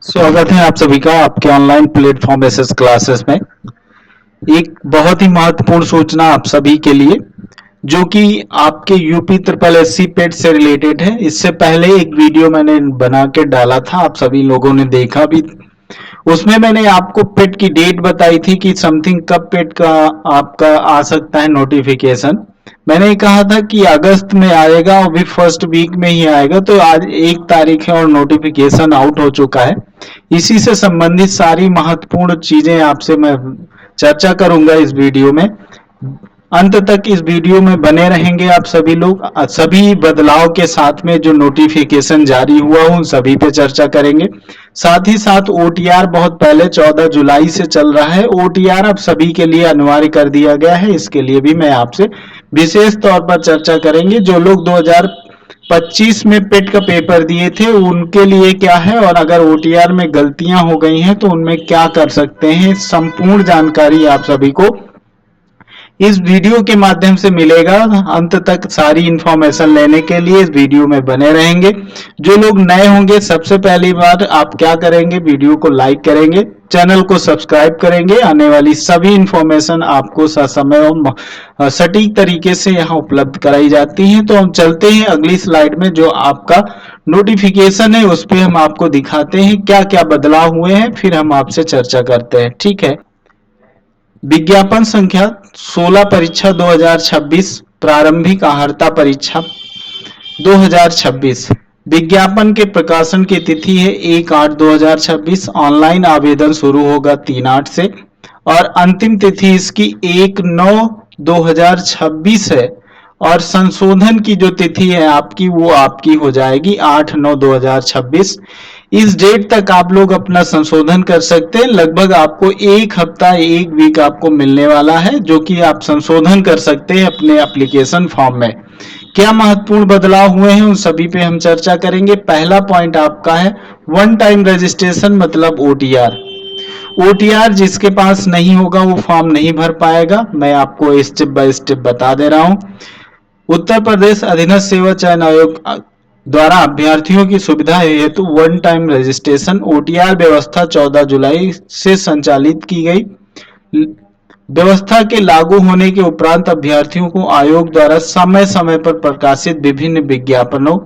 स्वागत है आप सभी का आपके ऑनलाइन प्लेटफॉर्म एसएस क्लासेस में। एक बहुत ही महत्वपूर्ण सूचना आप सभी के लिए, जो कि आपके यूपी ट्रिपल एससी पेट से रिलेटेड है। इससे पहले एक वीडियो मैंने बना के डाला था, आप सभी लोगों ने देखा भी। उसमें मैंने आपको पेट की डेट बताई थी कि समथिंग कब पेट का आपका आ सकता है नोटिफिकेशन। मैंने कहा था कि अगस्त में आएगा और भी फर्स्ट वीक में ही आएगा, तो आज 1 तारीख है और नोटिफिकेशन आउट हो चुका है। इसी से संबंधित सारी महत्वपूर्ण चीजें आपसे मैं चर्चा करूंगा इस वीडियो में। अंत तक इस वीडियो में बने रहेंगे आप सभी लोग। सभी बदलाव के साथ में जो नोटिफिकेशन जारी हुआ उन सभी पे चर्चा करेंगे। साथ ही साथ ओटीआर बहुत पहले 14 जुलाई से चल रहा है। ओटीआर अब सभी के लिए अनिवार्य कर दिया गया है, इसके लिए भी मैं आपसे विशेष तौर पर चर्चा करेंगे। जो लोग 2025 में पेट का पेपर दिए थे उनके लिए क्या है, और अगर ओटीआर में गलतियां हो गई हैं तो उनमें क्या कर सकते हैं, संपूर्ण जानकारी आप सभी को इस वीडियो के माध्यम से मिलेगा। अंत तक सारी इंफॉर्मेशन लेने के लिए इस वीडियो में बने रहेंगे। जो लोग नए होंगे, सबसे पहली बार आप क्या करेंगे, वीडियो को लाइक करेंगे, चैनल को सब्सक्राइब करेंगे। आने वाली सभी इंफॉर्मेशन आपको ससमय और सटीक तरीके से यहाँ उपलब्ध कराई जाती है। तो हम चलते हैं अगली स्लाइड में। जो आपका नोटिफिकेशन है उस पर हम आपको दिखाते हैं क्या क्या बदलाव हुए हैं, फिर हम आपसे चर्चा करते हैं। ठीक है। विज्ञापन संख्या 16 परीक्षा 2026 प्रारंभिक आहारता परीक्षा 2026। विज्ञापन के प्रकाशन की तिथि है 1/8/2026। ऑनलाइन आवेदन शुरू होगा 3/8 से और अंतिम तिथि इसकी 1/9/2026 है। और संशोधन की जो तिथि है आपकी, वो आपकी हो जाएगी 8/9/2026। इस डेट तक आप लोग अपना संशोधन कर सकते हैं। लगभग आपको 1 हफ्ता 1 वीक आपको मिलने वाला है, जो कि आप संशोधन कर सकते हैं अपने एप्लीकेशन फॉर्म में। क्या महत्वपूर्ण बदलाव हुए हैं उन सभी पे हम चर्चा करेंगे। पहला पॉइंट आपका है वन टाइम रजिस्ट्रेशन, मतलब ओटीआर। ओटीआर जिसके पास नहीं होगा वो फॉर्म नहीं भर पाएगा। मैं आपको स्टेप बाय स्टेप बता दे रहा हूं। उत्तर प्रदेश अधीनस्थ सेवा चयन आयोग द्वारा अभ्यर्थियों की सुविधा हेतु वन टाइम रजिस्ट्रेशन ओटीआर व्यवस्था 14 जुलाई से संचालित की गई। व्यवस्था के लागू होने के उपरांत अभ्यर्थियों को आयोग द्वारा समय समय पर प्रकाशित विभिन्न विज्ञापनों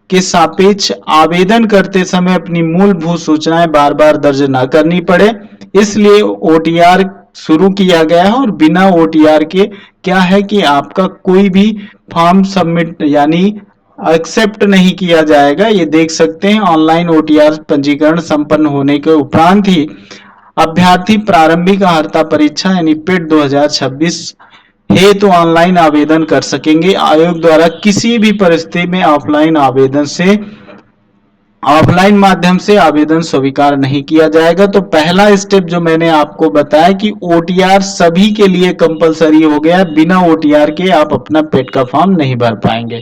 के सापेक्ष आवेदन करते समय अपनी मूलभूत सूचनाएं बार बार दर्ज न करनी पड़े, इसलिए ओटीआर शुरू किया गया है। और बिना ओटीआर के क्या है कि आपका कोई भी फॉर्म सबमिट यानी एक्सेप्ट नहीं किया जाएगा। ये देख सकते हैं ऑनलाइन ओटीआर पंजीकरण संपन्न होने के उपरांत ही अभ्यर्थी प्रारंभिक आहारता परीक्षा यानी पेट 2026 हेतु ऑनलाइन आवेदन कर सकेंगे। आयोग द्वारा किसी भी परिस्थिति में ऑफलाइन माध्यम से आवेदन स्वीकार नहीं किया जाएगा। तो पहला स्टेप जो मैंने आपको बताया कि ओटीआर सभी के लिए कंपलसरी हो गया, बिना ओटीआर के आप अपना पेट का फॉर्म नहीं भर पाएंगे।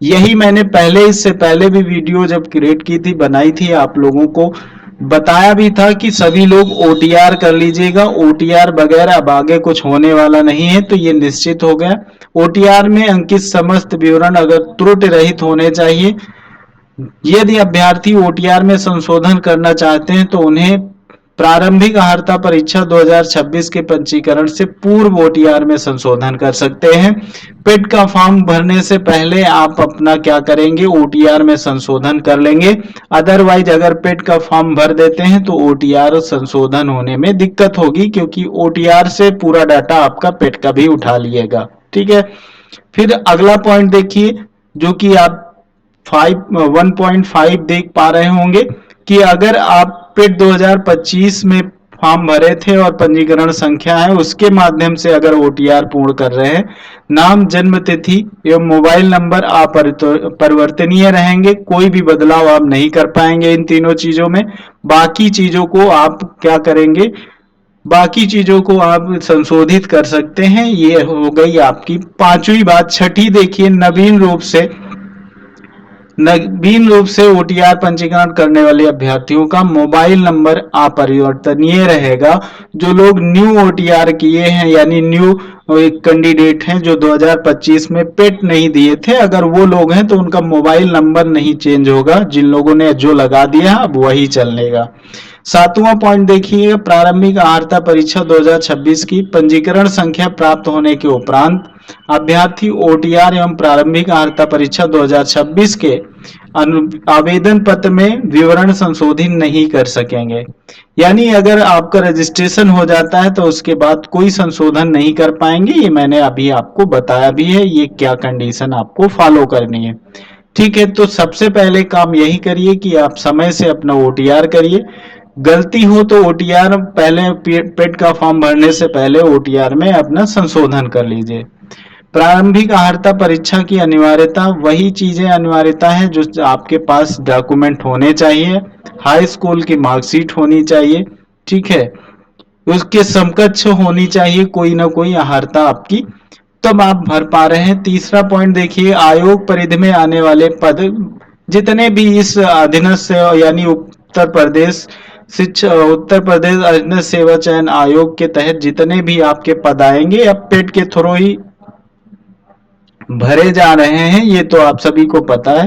यही मैंने इससे पहले भी वीडियो जब क्रिएट की थी, बनाई थी, आप लोगों को बताया भी था कि सभी लोग ओटीआर कर लीजिएगा। ओटीआर बगैर अब आगे कुछ होने वाला नहीं है, तो ये निश्चित हो गया। ओटीआर में अंकित समस्त विवरण अगर त्रुटि रहित होने चाहिए। यदि अभ्यर्थी ओटीआर में संशोधन करना चाहते हैं तो उन्हें प्रारंभिक आहारता परीक्षा 2026 के पंजीकरण से पूर्व ओटीआर में संशोधन कर सकते हैं। पेट का फॉर्म भरने से पहले आप अपना क्या करेंगे, ओटीआर में संशोधन कर लेंगे। अदरवाइज अगर पेट का फॉर्म भर देते हैं तो ओटीआर संशोधन होने में दिक्कत होगी, क्योंकि ओटीआर से पूरा डाटा आपका पेट का भी उठा लिएगा। ठीक है। फिर अगला पॉइंट देखिए, जो कि आप 1.5 देख पा रहे होंगे कि अगर आप पेट 2025 में फॉर्म भरे थे और पंजीकरण संख्या है उसके माध्यम से अगर ओटीआर पूर्ण कर रहे हैं, नाम, जन्म तिथि एवं मोबाइल नंबर अपरिवर्तनीय रहेंगे। कोई भी बदलाव आप नहीं कर पाएंगे इन तीनों चीजों में। बाकी चीजों को आप क्या करेंगे, बाकी चीजों को आप संशोधित कर सकते हैं। ये हो गई आपकी पांचवी बात। छठी देखिए, नवीन रूप से नवीन रूप से ओटीआर पंजीकरण करने वाले अभ्यर्थियों का मोबाइल नंबर अपरिवर्तनीय रहेगा। जो लोग न्यू ओटीआर किए हैं यानी न्यू कैंडिडेट हैं जो 2025 में पेट नहीं दिए थे, अगर वो लोग हैं तो उनका मोबाइल नंबर नहीं चेंज होगा। जिन लोगों ने जो लगा दिया अब वही चलेगा। 7वां पॉइंट देखिए, प्रारंभिक अहर्ता परीक्षा 2026 की पंजीकरण संख्या प्राप्त होने के उपरांत अभ्यर्थी ओटीआर एवं प्रारंभिक अहर्ता परीक्षा 2026 के आवेदन पत्र में विवरण संशोधित नहीं कर सकेंगे। यानी अगर आपका रजिस्ट्रेशन हो जाता है तो उसके बाद कोई संशोधन नहीं कर पाएंगे। ये मैंने अभी आपको बताया भी है, ये क्या कंडीशन आपको फॉलो करनी है। ठीक है, तो सबसे पहले काम यही करिए कि आप समय से अपना ओटीआर करिए। गलती हो तो ओटीआर पहले पेट का फॉर्म भरने से पहले ओटीआर में अपना संशोधन कर लीजिए। प्रारंभिक अहर्ता परीक्षा की अनिवार्यता वही चीजें अनिवार्यता है जो आपके पास डॉक्यूमेंट होने चाहिए। हाई स्कूल की मार्कशीट होनी चाहिए, ठीक है, उसके समकक्ष होनी चाहिए कोई ना कोई अहर्ता आपकी, तब आप भर पा रहे हैं। तीसरा पॉइंट देखिए, आयोग परिधि में आने वाले पद जितने भी इस अधीनस्थ यानी उत्तर प्रदेश अधीनस्थ सेवा चयन आयोग के तहत जितने भी आपके पद आएंगे अब पेट के थ्रू ही भरे जा रहे हैं, ये तो आप सभी को पता है।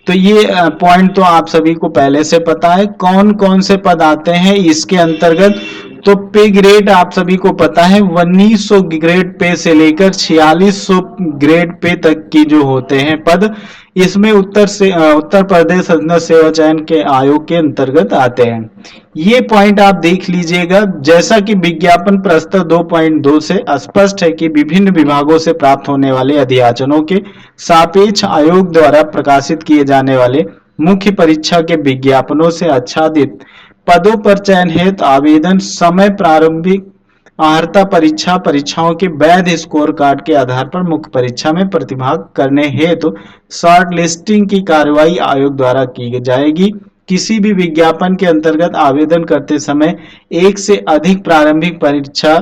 तो ये पॉइंट तो आप सभी को पहले से पता है। कौन कौन से पद आते हैं इसके अंतर्गत, तो पे ग्रेड आप सभी को पता है 1900 ग्रेड पे से लेकर 4600 ग्रेड पे तक की जो होते हैं पद, इसमें उत्तर प्रदेश अधीनस्थ सेवा चयन के आयोग के अंतर्गत आते हैं। ये पॉइंट आप देख लीजिएगा। जैसा कि विज्ञापन प्रस्ताव 2.2 से स्पष्ट है कि विभिन्न विभागों से प्राप्त होने वाले अध्याचनों के सापेक्ष आयोग द्वारा प्रकाशित किए जाने वाले मुख्य परीक्षा के विज्ञापनों से आच्छादित पदों पर चयन हेतु आवेदन समय प्रारंभिक अहर्ता परीक्षाओं के वैध स्कोर कार्ड के आधार पर मुख्य परीक्षा में प्रतिभाग करने हेतु शॉर्ट लिस्टिंग की कार्रवाई आयोग द्वारा की जाएगी। किसी भी विज्ञापन के अंतर्गत आवेदन करते समय एक से अधिक प्रारंभिक परीक्षा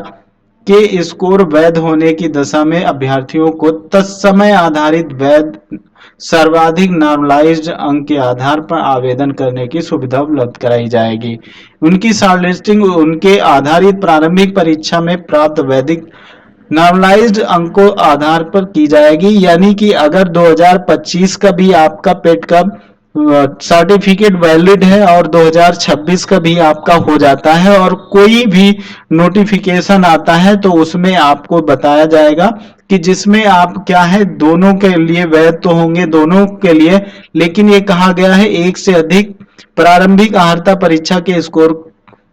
के स्कोर वैध होने की दशा में अभ्यर्थियों को तत्समय आधारित वैध सर्वाधिक नॉर्मलाइज्ड अंक के आधार पर आवेदन करने की सुविधा उपलब्ध कराई जाएगी। उनकी शॉर्टलिस्टिंग उनके आधारित प्रारंभिक परीक्षा में प्राप्त वैदिक नॉर्मलाइज्ड अंकों आधार पर की जाएगी। यानी कि अगर 2025 का भी आपका पेट का सर्टिफिकेट वैलिड है और 2026 का भी आपका हो जाता है और कोई भी नोटिफिकेशन आता है तो उसमें आपको बताया जाएगा कि जिसमें आप क्या है दोनों के लिए वैध तो होंगे दोनों के लिए, लेकिन ये कहा गया है एक से अधिक प्रारंभिक अहर्ता परीक्षा के स्कोर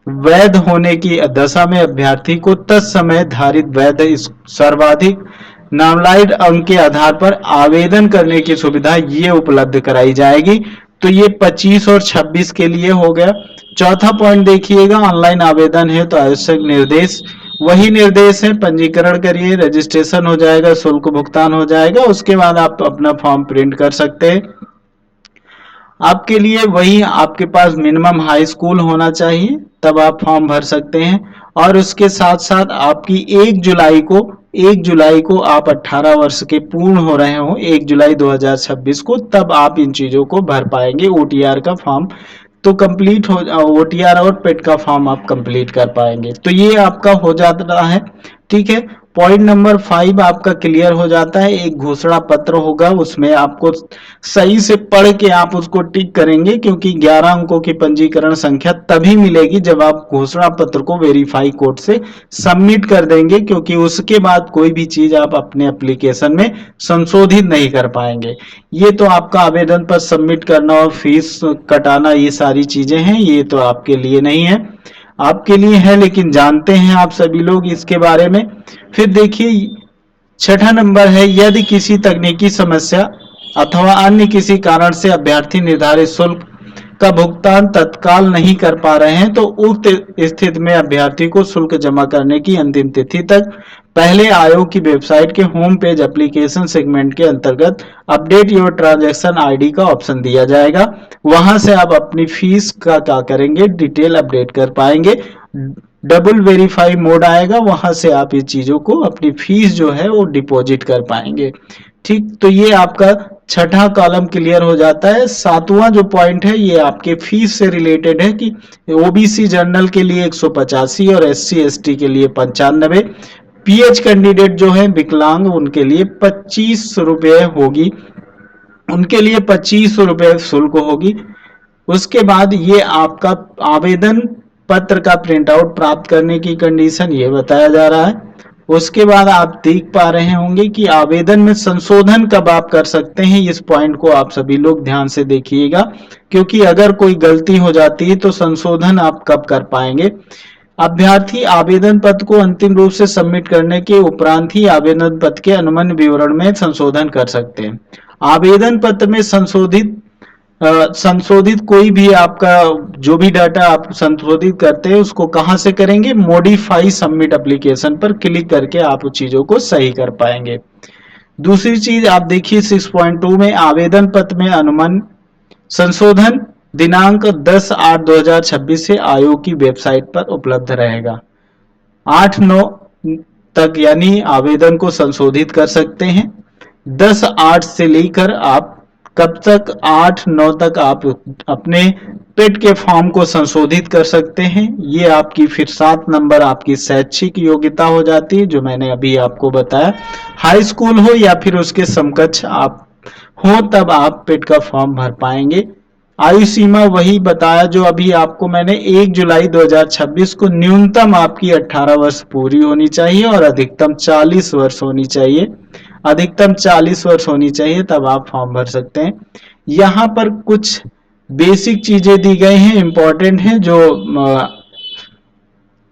वैध होने की दशा में अभ्यर्थी को तत्समय धारित वैध सर्वाधिक नॉर्मलाइज्ड अंक के आधार पर आवेदन करने की सुविधा ये उपलब्ध कराई जाएगी। तो ये 25 और 26 के लिए हो गया। चौथा पॉइंट देखिएगा, ऑनलाइन आवेदन है तो आवश्यक निर्देश वही निर्देश है, पंजीकरण करिए, रजिस्ट्रेशन हो जाएगा, शुल्क भुगतान हो जाएगा, उसके बाद आप अपना फॉर्म प्रिंट कर सकते हैं। आपके लिए वही आपके पास मिनिमम हाई स्कूल होना चाहिए तब आप फॉर्म भर सकते हैं। और उसके साथ साथ आपकी 1 जुलाई को आप 18 वर्ष के पूर्ण हो रहे हो 1 जुलाई 2026 को, तब आप इन चीजों को भर पाएंगे। ओटीआर का फॉर्म तो कंप्लीट हो, ओटीआर और पेट का फॉर्म आप कंप्लीट कर पाएंगे। तो ये आपका हो जाता है, ठीक है। पॉइंट नंबर 5 आपका क्लियर हो जाता है। एक घोषणा पत्र होगा, उसमें आपको सही से पढ़ के आप उसको टिक करेंगे, क्योंकि 11 अंकों की पंजीकरण संख्या तभी मिलेगी जब आप घोषणा पत्र को वेरीफाई कोड से सबमिट कर देंगे, क्योंकि उसके बाद कोई भी चीज आप अपने एप्लीकेशन में संशोधित नहीं कर पाएंगे। ये तो आपका आवेदन पर सबमिट करना और फीस कटाना ये सारी चीजें हैं, ये तो आपके लिए नहीं है, आपके लिए है, लेकिन जानते हैं आप सभी लोग इसके बारे में। फिर देखिए 6ठा नंबर है, यदि किसी तकनीकी समस्या अथवा अन्य किसी कारण से अभ्यर्थी निर्धारित शुल्क का भुगतान तत्काल नहीं कर पा रहे हैं तो उक्त स्थिति में अभ्यर्थी को शुल्क जमा करने की अंतिम तिथि तक पहले आयोग की वेबसाइट के होम पेज एप्लीकेशन सेगमेंट के अंतर्गत अपडेट योर ट्रांजैक्शन आईडी का ऑप्शन दिया जाएगा। वहां से आप अपनी फीस का क्या करेंगे, डिटेल अपडेट कर पाएंगे। डबल वेरीफाई मोड आएगा, वहां से आप ये चीजों को अपनी फीस जो है वो डिपॉजिट कर पाएंगे। ठीक, तो ये आपका छठा कॉलम क्लियर हो जाता है। सातवां जो पॉइंट है ये आपके फीस से रिलेटेड है कि ओबीसी जनरल के लिए 185 और एससी एसटी के लिए 95, पीएच कैंडिडेट जो है विकलांग उनके लिए 25 रुपये होगी, उनके लिए 25 रुपये शुल्क होगी। उसके बाद ये आपका आवेदन पत्र का प्रिंट आउट प्राप्त करने की कंडीशन ये बताया जा रहा है। उसके बाद आप देख पा रहे होंगे कि आवेदन में संशोधन कब आप कर सकते हैं, इस पॉइंट को आप सभी लोग ध्यान से देखिएगा, क्योंकि अगर कोई गलती हो जाती है तो संशोधन आप कब कर पाएंगे। अभ्यर्थी आवेदन पत्र को अंतिम रूप से सबमिट करने के उपरांत ही आवेदन पत्र के अनुबंध विवरण में संशोधन कर सकते हैं। आवेदन पत्र में संशोधित कोई भी आपका जो भी डाटा आप संशोधित करते हैं उसको कहां से करेंगे, मॉडिफाई सबमिट एप्लीकेशन पर क्लिक करके आप उस चीजों को सही कर पाएंगे। दूसरी चीज आप देखिए 6.2 में आवेदन पत्र में अनुमान संशोधन दिनांक 10/8/2026 से आयोग की वेबसाइट पर उपलब्ध रहेगा। 8/9 तक यानी आवेदन को संशोधित कर सकते हैं। 10/8 से लेकर आप कब तक, 8/9 तक आप अपने पेट के फॉर्म को संशोधित कर सकते हैं। ये आपकी फिर 7 नंबर आपकी शैक्षिक योग्यता हो जाती है, जो मैंने अभी आपको बताया। हाई स्कूल हो या फिर उसके समकक्ष आप हो तब आप पेट का फॉर्म भर पाएंगे। आयु सीमा वही बताया जो अभी आपको मैंने 1 जुलाई 2026 को न्यूनतम आपकी 18 वर्ष पूरी होनी चाहिए और अधिकतम 40 वर्ष होनी चाहिए, अधिकतम 40 वर्ष होनी चाहिए, तब आप फॉर्म भर सकते हैं। यहाँ पर कुछ बेसिक चीजें दी गई हैं, इंपॉर्टेंट हैं, जो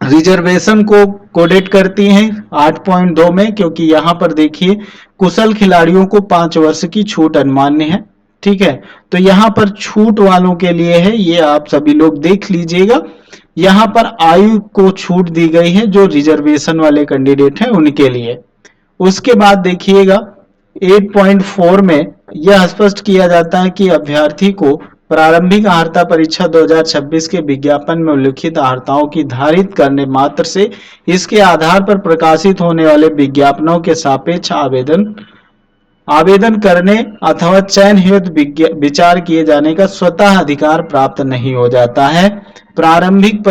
रिजर्वेशन को कोडेट करती हैं 8.2 में, क्योंकि यहाँ पर देखिए कुशल खिलाड़ियों को 5 वर्ष की छूट अनुमान्य है। ठीक है, तो यहाँ पर छूट वालों के लिए है, ये आप सभी लोग देख लीजिएगा। यहाँ पर आयु को छूट दी गई है जो रिजर्वेशन वाले कैंडिडेट हैं उनके लिए। उसके बाद देखिएगा 8.4 में यह स्पष्ट किया जाता है कि अभ्यर्थी को प्रारंभिक अर्हता परीक्षा 2026 के विज्ञापन में उल्लिखित अर्हताओं की धारित करने मात्र से इसके आधार पर प्रकाशित होने वाले विज्ञापनों के सापेक्ष आवेदन करने अथवा चयन हेतु विचार किए जाने का स्वतः अधिकार प्राप्त नहीं हो जाता है। प्रारंभिक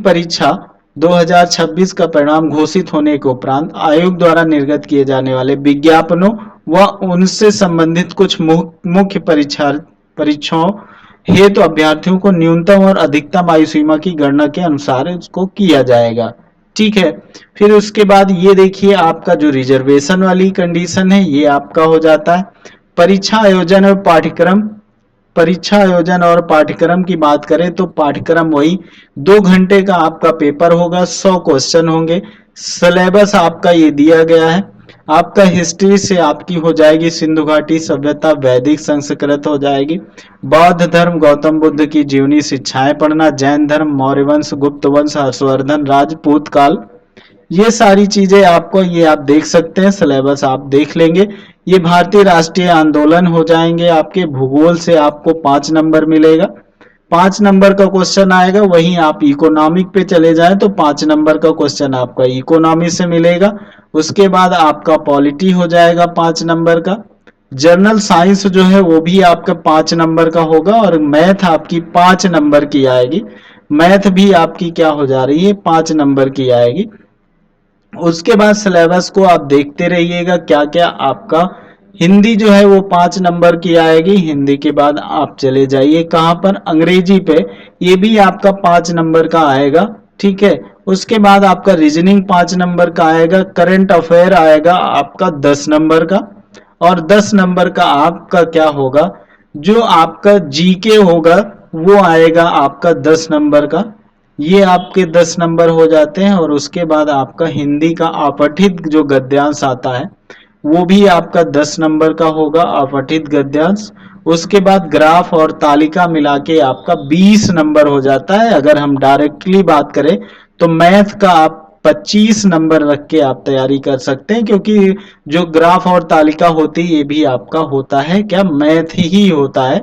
परीक्षा 2026 का परिणाम घोषित होने के उपरांत आयोग द्वारा निर्गत किए जाने वाले विज्ञापनों व उनसे संबंधित कुछ मुख्य परीक्षाओं हेतु अभ्यर्थियों को न्यूनतम और अधिकतम आयु सीमा की गणना के अनुसार इसको किया जाएगा। ठीक है, फिर उसके बाद ये देखिए आपका जो रिजर्वेशन वाली कंडीशन है ये आपका हो जाता है। परीक्षा आयोजन और पाठ्यक्रम की बात करें तो पाठ्यक्रम वही 2 घंटे का आपका पेपर होगा, 100 क्वेश्चन होंगे। सिलेबस आपका ये दिया गया है। आपका हिस्ट्री से आपकी हो जाएगी सिंधु घाटी सभ्यता, वैदिक संस्कृत हो जाएगी, बौद्ध धर्म गौतम बुद्ध की जीवनी शिक्षाएं पढ़ना, जैन धर्म मौर्य वंश गुप्त वंश हर्षवर्धन राजपूत काल, ये सारी चीजें आपको ये आप देख सकते हैं, सिलेबस आप देख लेंगे। ये भारतीय राष्ट्रीय आंदोलन हो जाएंगे आपके। भूगोल से आपको 5 नंबर मिलेगा, 5 नंबर का क्वेश्चन आएगा। वहीं आप इकोनॉमिक पे चले जाएं तो 5 नंबर का क्वेश्चन आपका इकोनॉमी से मिलेगा। उसके बाद आपका पॉलिटी हो जाएगा 5 नंबर का। जनरल साइंस जो है वो भी आपका 5 नंबर का होगा और मैथ आपकी 5 नंबर की आएगी। मैथ भी आपकी क्या हो जा रही है, 5 नंबर की आएगी। उसके बाद सिलेबस को आप देखते रहिएगा क्या क्या आपका। हिंदी जो है वो 5 नंबर की आएगी। हिंदी के बाद आप चले जाइए कहां पर, अंग्रेजी पे, ये भी आपका 5 नंबर का आएगा। ठीक है, उसके बाद आपका रीजनिंग 5 नंबर का आएगा। करंट अफेयर आएगा आपका 10 नंबर का, और 10 नंबर का आपका क्या होगा, जो आपका जीके होगा वो आएगा आपका 10 नंबर का। ये आपके 10 नंबर हो जाते हैं। और उसके बाद आपका हिंदी का अपठित जो गद्यांश आता है वो भी आपका 10 नंबर का होगा, अपठित गद्यांश। उसके बाद ग्राफ और तालिका मिला के आपका 20 नंबर हो जाता है। अगर हम डायरेक्टली बात करें तो मैथ का आप 25 नंबर रख के आप तैयारी कर सकते हैं, क्योंकि जो ग्राफ और तालिका होती है ये भी आपका होता है क्या, मैथ ही होता है।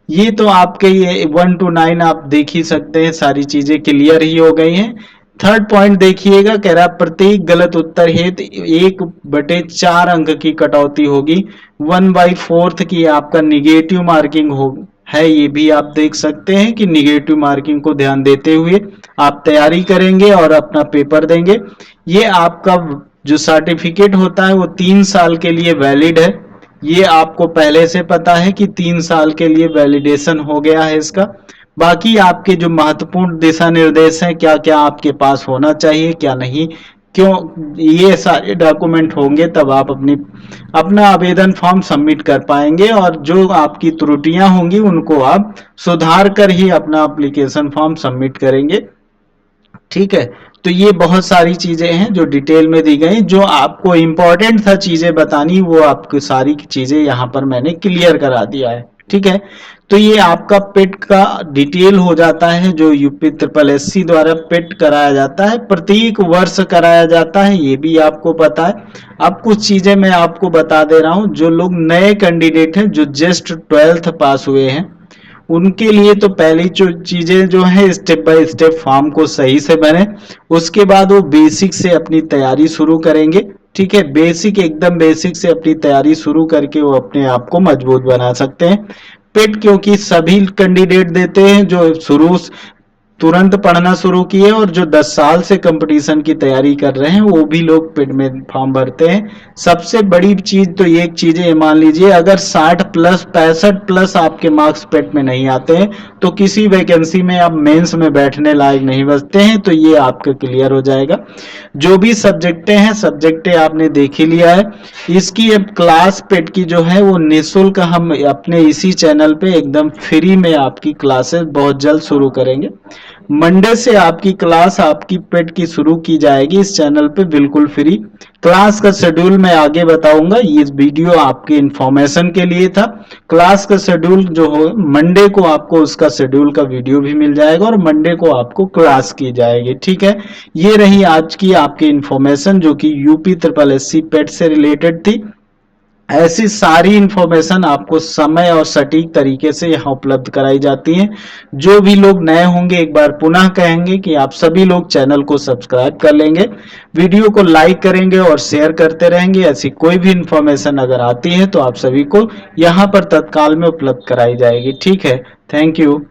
ये तो आपके ये 1 to 9 आप देख ही सकते हैं, सारी चीजें क्लियर ही हो गई हैं। थर्ड पॉइंट देखिएगा, कह रहा प्रत्येक गलत उत्तर हेतु 1/4 अंक की कटौती होगी। 1/4 की आपका निगेटिव मार्किंग हो है, ये भी आप देख सकते हैं कि निगेटिव मार्किंग को ध्यान देते हुए आप तैयारी करेंगे और अपना पेपर देंगे। ये आपका जो सर्टिफिकेट होता है वो 3 साल के लिए वैलिड है। ये आपको पहले से पता है कि 3 साल के लिए वैलिडेशन हो गया है इसका। बाकी आपके जो महत्वपूर्ण दिशा निर्देश हैं, क्या क्या आपके पास होना चाहिए क्या नहीं, क्यों, ये सारे डॉक्यूमेंट होंगे तब आप अपना आवेदन फॉर्म सबमिट कर पाएंगे, और जो आपकी त्रुटियां होंगी उनको आप सुधार कर ही अपना एप्लीकेशन फॉर्म सबमिट करेंगे। ठीक है, तो ये बहुत सारी चीजें हैं जो डिटेल में दी गई। जो आपको इंपॉर्टेंट था चीजें बतानी, वो आपको सारी चीजें यहाँ पर मैंने क्लियर करा दिया है। ठीक है, तो ये आपका पेट का डिटेल हो जाता है, जो यूपी ट्रिपल एससी द्वारा पेट कराया जाता है, प्रत्येक वर्ष कराया जाता है, ये भी आपको पता है। अब कुछ चीजें मैं आपको बता दे रहा हूं, जो लोग नए कैंडिडेट हैं जो जस्ट 12th पास हुए हैं, उनके लिए तो पहली जो चीजें जो है, स्टेप बाय स्टेप फॉर्म को सही से बने, उसके बाद वो बेसिक से अपनी तैयारी शुरू करेंगे। ठीक है, बेसिक एकदम बेसिक से अपनी तैयारी शुरू करके वो अपने आप को मजबूत बना सकते हैं। पेट क्योंकि सभी कैंडिडेट देते हैं जो शुरू तुरंत पढ़ना शुरू किए, और जो 10 साल से कंपटीशन की तैयारी कर रहे हैं वो भी लोग पेट में फॉर्म भरते हैं। सबसे बड़ी चीज तो ये एक चीज है, मान लीजिए अगर 60 प्लस 65 प्लस आपके मार्क्स पेट में नहीं आते हैं तो किसी वैकेंसी में आप मेंस में बैठने लायक नहीं बचते हैं, तो ये आपका क्लियर हो जाएगा। जो भी सब्जेक्टें हैं, सब्जेक्टें आपने देख ही लिया है। इसकी अब क्लास पेट की जो है वो निःशुल्क हम अपने इसी चैनल पे एकदम फ्री में आपकी क्लासेस बहुत जल्द शुरू करेंगे। मंडे से आपकी क्लास आपकी पेट की शुरू की जाएगी इस चैनल पे बिल्कुल फ्री। क्लास का शेड्यूल मैं आगे बताऊंगा, ये वीडियो आपके इंफॉर्मेशन के लिए था। क्लास का शेड्यूल जो हो, मंडे को आपको उसका शेड्यूल का वीडियो भी मिल जाएगा और मंडे को आपको क्लास की जाएगी। ठीक है, ये रही आज की आपकी इंफॉर्मेशन जो कि यूपी ट्रिपल एससी पेट से रिलेटेड थी। ऐसी सारी इंफॉर्मेशन आपको समय और सटीक तरीके से यहाँ उपलब्ध कराई जाती है। जो भी लोग नए होंगे, एक बार पुनः कहेंगे कि आप सभी लोग चैनल को सब्सक्राइब कर लेंगे, वीडियो को लाइक करेंगे और शेयर करते रहेंगे। ऐसी कोई भी इंफॉर्मेशन अगर आती है तो आप सभी को यहाँ पर तत्काल में उपलब्ध कराई जाएगी। ठीक है, थैंक यू।